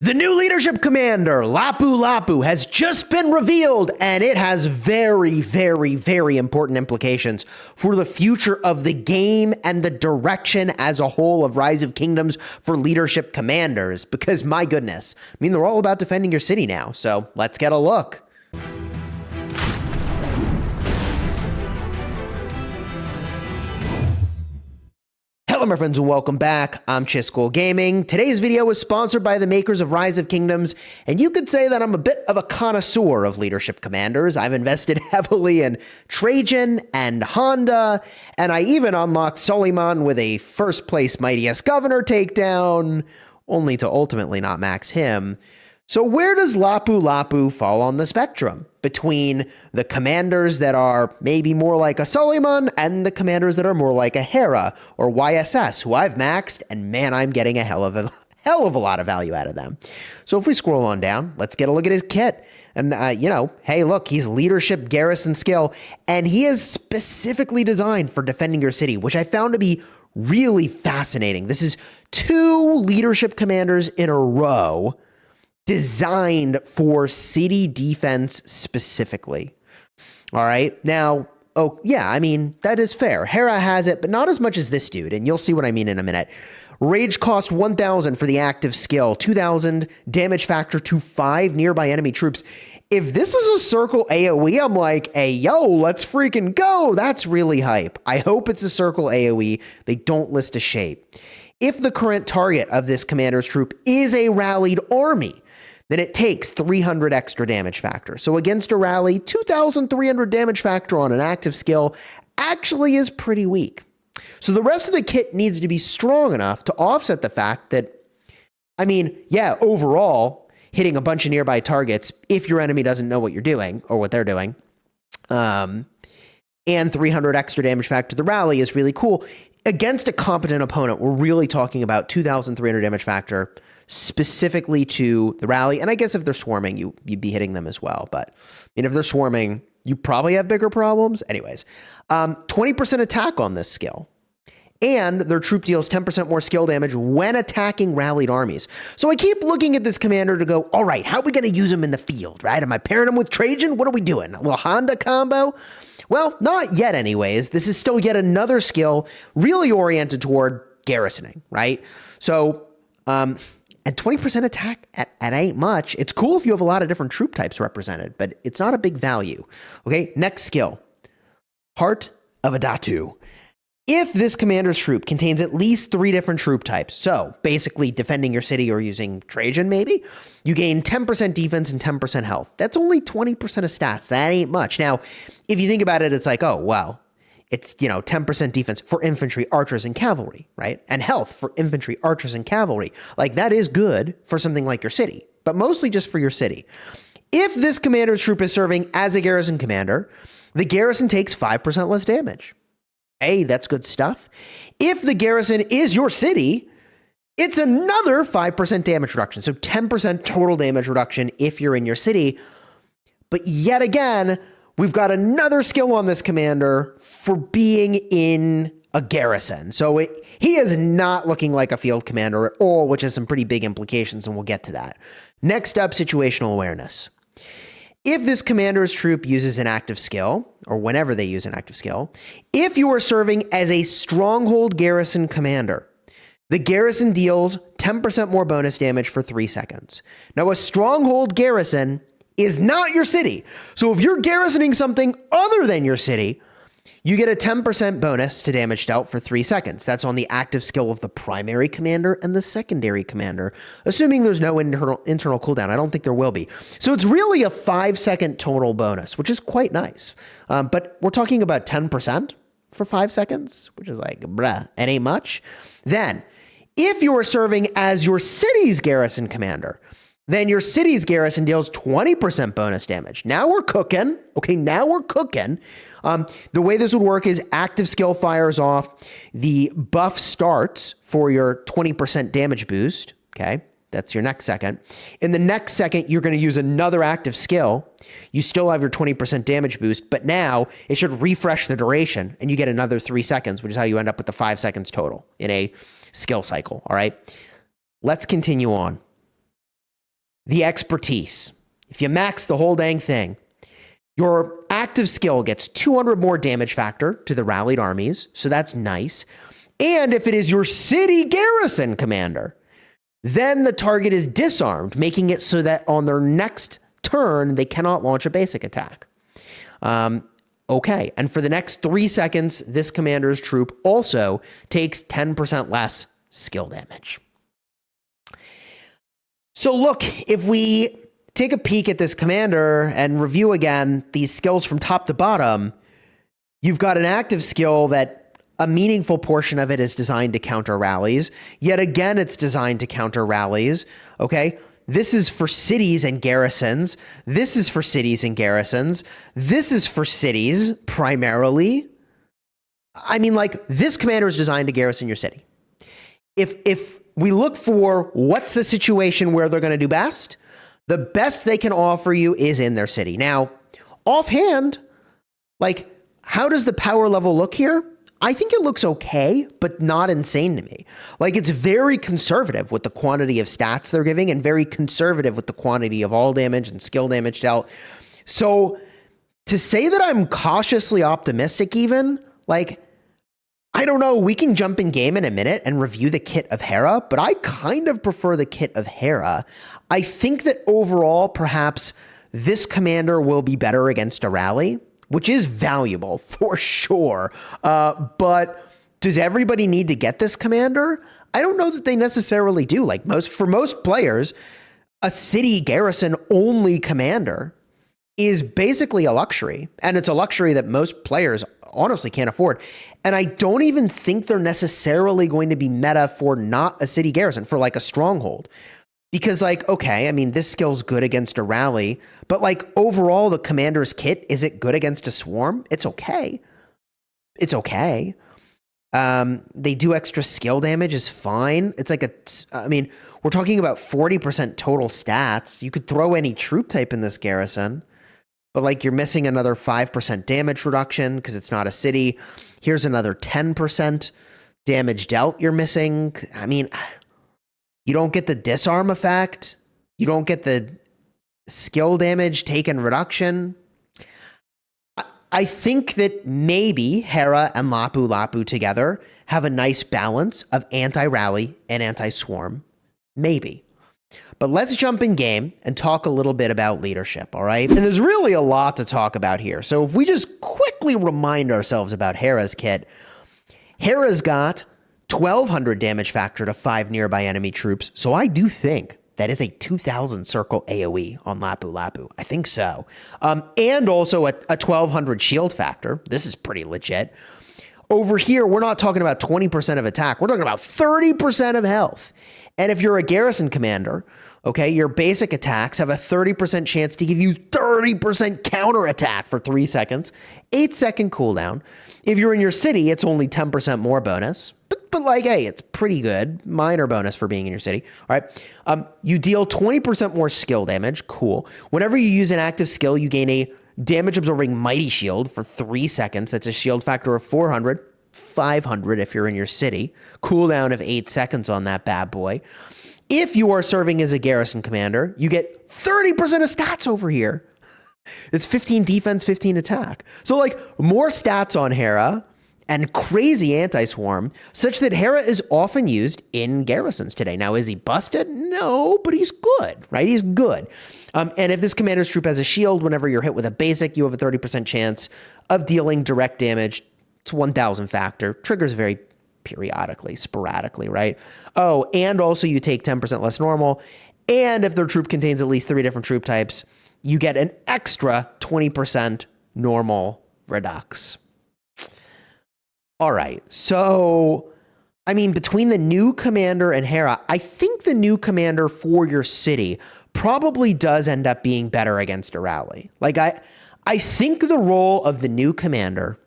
The new leadership commander, Lapulapu, has just been revealed, and it has very, very, very important implications for the future of the game and the direction as a whole of Rise of Kingdoms for leadership commanders. Because, my goodness, I mean, they're all about defending your city now, so let's get a look. Hello my friends and welcome back. I'm Chisgule Gaming. Today's video is sponsored by the makers of Rise of Kingdoms, and you could say that I'm a bit of a connoisseur of leadership commanders. I've invested heavily in Trajan and Honda, and I even unlocked Suleiman with a first place Mightiest Governor takedown, only to ultimately not max him. So where does Lapulapu fall on the spectrum between the commanders that are maybe more like a Suleiman and the commanders that are more like a Hera or YSS, who I've maxed, and man, I'm getting a hell of a lot of value out of them. So if we scroll on down, let's get a look at his kit. And, hey, look, he's leadership, garrison skill, and he is specifically designed for defending your city, which I found to be really fascinating. This is 2 leadership commanders in a row designed for city defense specifically. All right. Now, oh, yeah, I mean, that is fair. Hera has it, but not as much as this dude, and you'll see what I mean in a minute. Rage cost 1,000 for the active skill, 2,000 damage factor to 5 nearby enemy troops. If this is a circle AoE, I'm like, hey, yo, let's freaking go. That's really hype. I hope it's a circle AoE. They don't list a shape. If the current target of this commander's troop is a rallied army, then it takes 300 extra damage factor. So against a rally, 2,300 damage factor on an active skill actually is pretty weak. So the rest of the kit needs to be strong enough to offset the fact that, I mean, yeah, overall, hitting a bunch of nearby targets, if your enemy doesn't know what you're doing or what they're doing, and 300 extra damage factor to the rally is really cool. Against a competent opponent, we're really talking about 2,300 damage factor specifically to the rally. And I guess if they're swarming, you'd be hitting them as well. But I mean, if they're swarming, you probably have bigger problems. Anyways, 20% attack on this skill. And their troop deals 10% more skill damage when attacking rallied armies. So I keep looking at this commander to go, all right, how are we going to use him in the field, right? Am I pairing him with Trajan? What are we doing? A little Honda combo? Well, not yet anyways. This is still yet another skill really oriented toward garrisoning, right? So, and 20% attack at ain't much. It's cool if you have a lot of different troop types represented, but it's not a big value. Okay, next skill. Heart of a Datu. If this commander's troop contains at least 3 different troop types, so basically defending your city or using Trajan maybe, you gain 10% defense and 10% health. That's only 20% of stats. That ain't much. Now, if you think about it, it's like, oh, well, it's, 10% defense for infantry, archers, and cavalry, right? And health for infantry, archers, and cavalry. Like, that is good for something like your city, but mostly just for your city. If this commander's troop is serving as a garrison commander, the garrison takes 5% less damage. Hey, that's good stuff. If the garrison is your city, it's another 5% damage reduction. So 10% total damage reduction if you're in your city. But yet again, we've got another skill on this commander for being in a garrison. So he is not looking like a field commander at all, which has some pretty big implications, and we'll get to that. Next up, situational awareness. If this commander's troop uses an active skill, or whenever they use an active skill, if you are serving as a stronghold garrison commander, the garrison deals 10% more bonus damage for 3 seconds. Now, a stronghold garrison is not your city. So if you're garrisoning something other than your city, you get a 10% bonus to damage dealt for 3 seconds. That's on the active skill of the primary commander and the secondary commander, assuming there's no internal cooldown. I don't think there will be. So it's really a 5-second total bonus, which is quite nice. But we're talking about 10% for 5 seconds, which is like, bruh, it ain't much. Then, if you are serving as your city's garrison commander, then your city's garrison deals 20% bonus damage. Now we're cooking. Okay, now we're cooking. The way this would work is active skill fires off. The buff starts for your 20% damage boost. Okay, that's your next second. In the next second, you're going to use another active skill. You still have your 20% damage boost, but now it should refresh the duration, and you get another 3 seconds, which is how you end up with the 5 seconds total in a skill cycle. All right, let's continue on. the expertise. If you max the whole dang thing, your active skill gets 200 more damage factor to the rallied armies, so that's nice. And if it is your city garrison commander, then the target is disarmed, making it so that on their next turn, they cannot launch a basic attack. Okay, and for the next 3 seconds, this commander's troop also takes 10% less skill damage. So look, if we take a peek at this commander and review again these skills from top to bottom, you've got an active skill that a meaningful portion of it is designed to counter rallies. Yet again, it's designed to counter rallies, okay? This is for cities and garrisons. This is for cities and garrisons. This is for cities primarily. I mean, like, this commander is designed to garrison your city. If we look for what's the situation where they're going to do best, the best they can offer you is in their city. Now, offhand, like, how does the power level look here? I think it looks okay, but not insane to me. Like, it's very conservative with the quantity of stats they're giving and very conservative with the quantity of all damage and skill damage dealt. So to say that I'm cautiously optimistic even, like, I don't know, we can jump in game in a minute and review the kit of Hera, but I kind of prefer the kit of Hera. I think that overall, perhaps this commander will be better against a rally, which is valuable for sure. But does everybody need to get this commander? I don't know that they necessarily do. Like, for most players, a city garrison only commander is basically a luxury. And it's a luxury that most players honestly can't afford. And I don't even think they're necessarily going to be meta for not a city garrison, for like a stronghold. Because, like, okay, I mean, this skill's good against a rally, but like overall, the commander's kit, is it good against a swarm? It's okay. It's okay. They do extra skill damage is fine. It's like I mean, we're talking about 40% total stats. You could throw any troop type in this garrison, but like you're missing another 5% damage reduction because it's not a city. Here's another 10% damage dealt you're missing. I mean, you don't get the disarm effect. You don't get the skill damage taken reduction. I think that maybe Hera and Lapulapu together have a nice balance of anti-rally and anti-swarm. Maybe. But let's jump in game and talk a little bit about leadership, all right? And there's really a lot to talk about here. So if we just quickly remind ourselves about Hera's kit, Hera's got 1,200 damage factor to 5 nearby enemy troops. So I do think that is a 2,000 circle AoE on Lapulapu. I think so. And also a 1,200 shield factor. This is pretty legit. Over here, we're not talking about 20% of attack. We're talking about 30% of health. And if you're a garrison commander, okay, your basic attacks have a 30% chance to give you 30% counter attack for 3 seconds, 8-second cooldown. If you're in your city, it's only 10% more bonus. But like, hey, it's pretty good. Minor bonus for being in your city. All right. You deal 20% more skill damage. Cool. Whenever you use an active skill, you gain a damage absorbing mighty shield for 3 seconds. That's a shield factor of 400, 500 if you're in your city. Cooldown of 8 seconds on that bad boy. If you are serving as a garrison commander, you get 30% of stats over here. It's 15 defense, 15 attack. So like more stats on Hera and crazy anti-swarm, such that Hera is often used in garrisons today. Now, is he busted? No, but he's good, right? He's good. And if this commander's troop has a shield, whenever you're hit with a basic, you have a 30% chance of dealing direct damage. It's 1,000 factor. Triggers very periodically, sporadically, right? Oh, and also you take 10% less normal. And if their troop contains at least 3 different troop types, you get an extra 20% normal redux. All right, so, I mean, between the new commander and Hera, I think the new commander for your city probably does end up being better against a rally. Like, I think the role of the new commander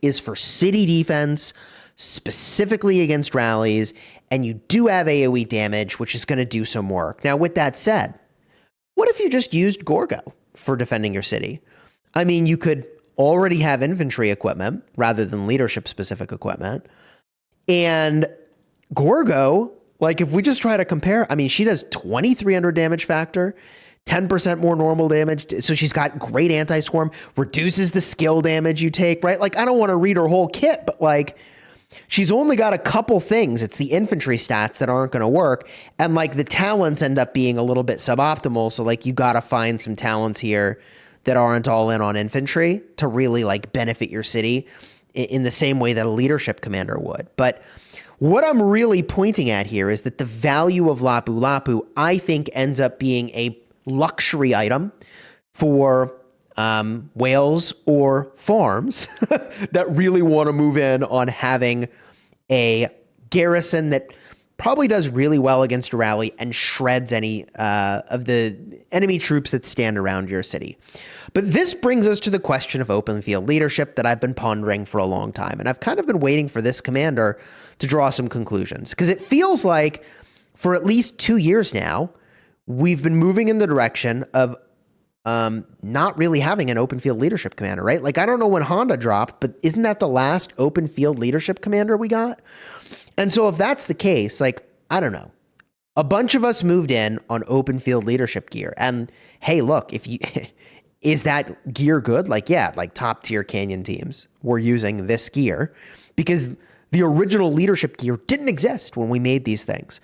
is for city defense, specifically against rallies, and you do have AoE damage, which is going to do some work. Now, with that said, what if you just used Gorgo for defending your city? I mean, you could already have infantry equipment rather than leadership specific equipment. And Gorgo Like, if we just try to compare, I mean, she does 2,300 damage factor, 10% more normal damage. So she's got great anti-swarm, reduces the skill damage you take, right? Like, I don't want to read her whole kit, but like, she's only got a couple things. It's the infantry stats that aren't going to work. And like the talents end up being a little bit suboptimal. So like you got to find some talents here that aren't all in on infantry to really like benefit your city in the same way that a leadership commander would. But what I'm really pointing at here is that the value of Lapulapu, I think, ends up being a luxury item for whales or farms that really want to move in on having a garrison that probably does really well against a rally and shreds any of the enemy troops that stand around your city. But this brings us to the question of open field leadership that I've been pondering for a long time. And I've kind of been waiting for this commander to draw some conclusions, because it feels like for at least 2 years now, we've been moving in the direction of not really having an open field leadership commander, right? Like, I don't know when Honda dropped, but isn't that the last open field leadership commander we got? And so if that's the case, like, I don't know, a bunch of us moved in on open field leadership gear. And hey, look, if you, is that gear good? Like, yeah, like top tier Canyon teams were using this gear because the original leadership gear didn't exist when we made these things.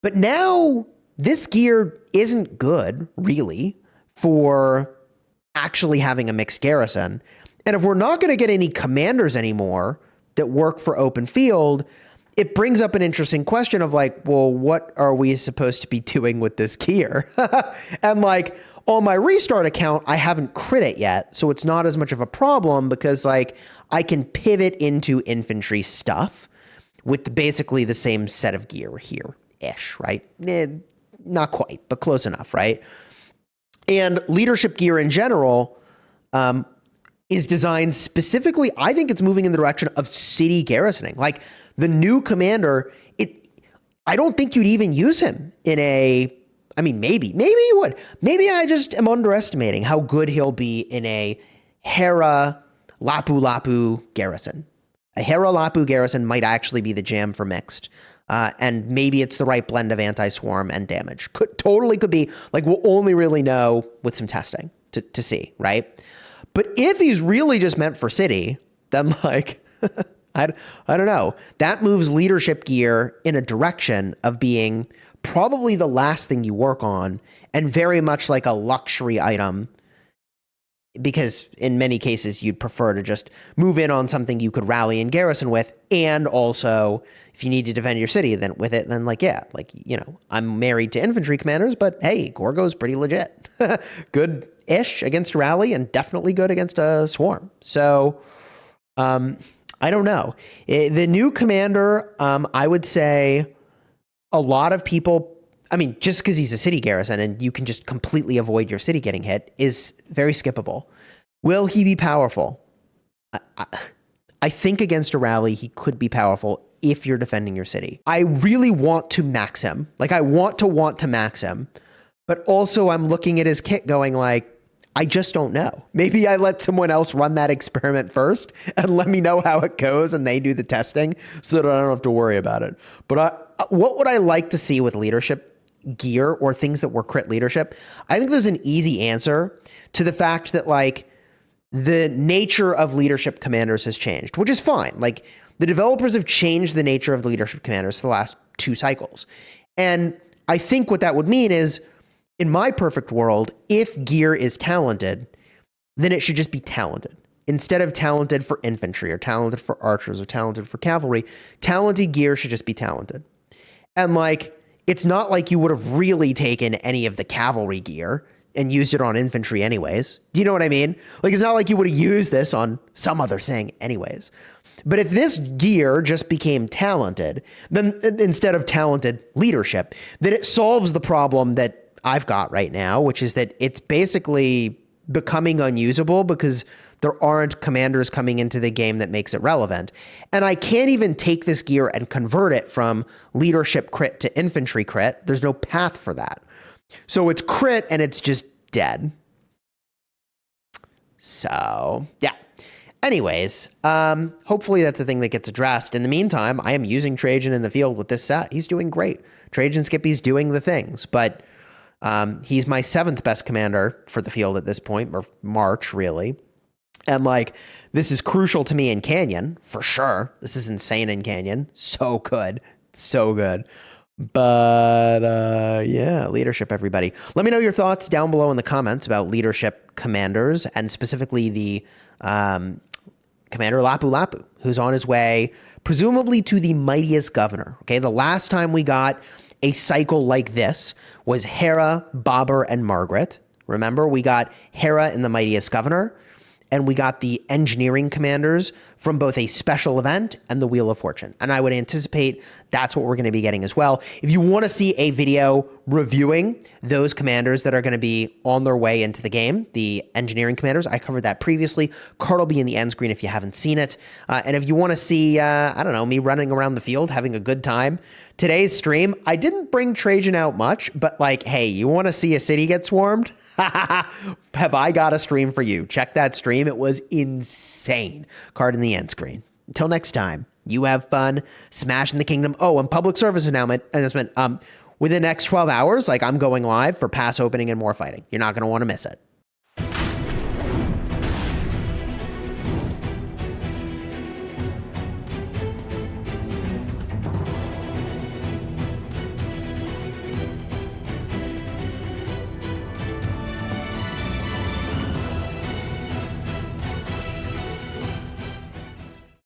But now this gear isn't good, really, for actually having a mixed garrison. And if we're not going to get any commanders anymore that work for open field, it brings up an interesting question of like, well, what are we supposed to be doing with this gear? And like, on my restart account, I haven't crit it yet, so it's not as much of a problem because like I can pivot into infantry stuff with basically the same set of gear here-ish, right? Not quite, but close enough, right? And leadership gear in general is designed specifically, I think it's moving in the direction of city garrisoning. Like the new commander, I don't think you'd even use him in a, I mean, maybe you would. Maybe I just am underestimating how good he'll be in a Hera Lapulapu garrison. A Hera Lapu garrison might actually be the jam for mixed. And maybe it's the right blend of anti-swarm and damage. Totally could be. Like, we'll only really know with some testing to see, right? But if he's really just meant for city, then like, I don't know. That moves leadership gear in a direction of being probably the last thing you work on and very much like a luxury item, because in many cases you'd prefer to just move in on something you could rally and garrison with. And also, if you need to defend your city then with it, then like, yeah, like, you know, I'm married to infantry commanders, but hey, Gorgo's pretty legit. Good-ish against a rally and definitely good against a swarm. So, I don't know. The new commander, I would say a lot of people, I mean, just because he's a city garrison and you can just completely avoid your city getting hit is very skippable. Will he be powerful? I think against a rally, he could be powerful if you're defending your city. I really want to max him. Like, I want to max him. But also I'm looking at his kit going like, I just don't know. Maybe I let someone else run that experiment first and let me know how it goes and they do the testing so that I don't have to worry about it. But what would I like to see with leadership gear or things that were crit leadership? I think there's an easy answer to the fact that like the nature of leadership commanders has changed, which is fine. Like the developers have changed the nature of leadership commanders for the last 2 cycles. And I think what that would mean is, in my perfect world, if gear is talented, then it should just be talented. Instead of talented for infantry or talented for archers or talented for cavalry, talented gear should just be talented. And like, it's not like you would have really taken any of the cavalry gear and used it on infantry anyways. Do you know what I mean? Like, it's not like you would have used this on some other thing anyways. But if this gear just became talented, then instead of talented leadership, then it solves the problem that I've got right now, which is that it's basically becoming unusable because there aren't commanders coming into the game that makes it relevant. And I can't even take this gear and convert it from leadership crit to infantry crit. There's no path for that. So it's crit and it's just dead. So, yeah. Anyways, hopefully that's a thing that gets addressed. In the meantime, I am using Trajan in the field with this set. He's doing great. Trajan Skippy's doing the things, but he's my 7th best commander for the field at this point, or March, really. And like, this is crucial to me in Canyon, for sure. This is insane in Canyon. So good. So good. But yeah, leadership, everybody. Let me know your thoughts down below in the comments about leadership commanders, and specifically the Commander Lapulapu, who's on his way, presumably to the mightiest governor. Okay, the last time we got a cycle like this was Hera, Bobber, and Margaret. Remember, we got Hera in the mightiest governor, and we got the engineering commanders from both a special event and the Wheel of Fortune. And I would anticipate that's what we're going to be getting as well. If you want to see a video reviewing those commanders that are going to be on their way into the game, the engineering commanders, I covered that previously. Card will be in the end screen if you haven't seen it. And if you want to see, I don't know, me running around the field, having a good time, today's stream, I didn't bring Trajan out much, but like, hey, you want to see a city get swarmed? Have I got a stream for you? Check that stream. It was insane. Card in the end screen. Until next time, you have fun smashing the kingdom. Oh, and public service announcement. Within the next 12 hours, like, I'm going live for pass opening and more fighting. You're not going to want to miss it.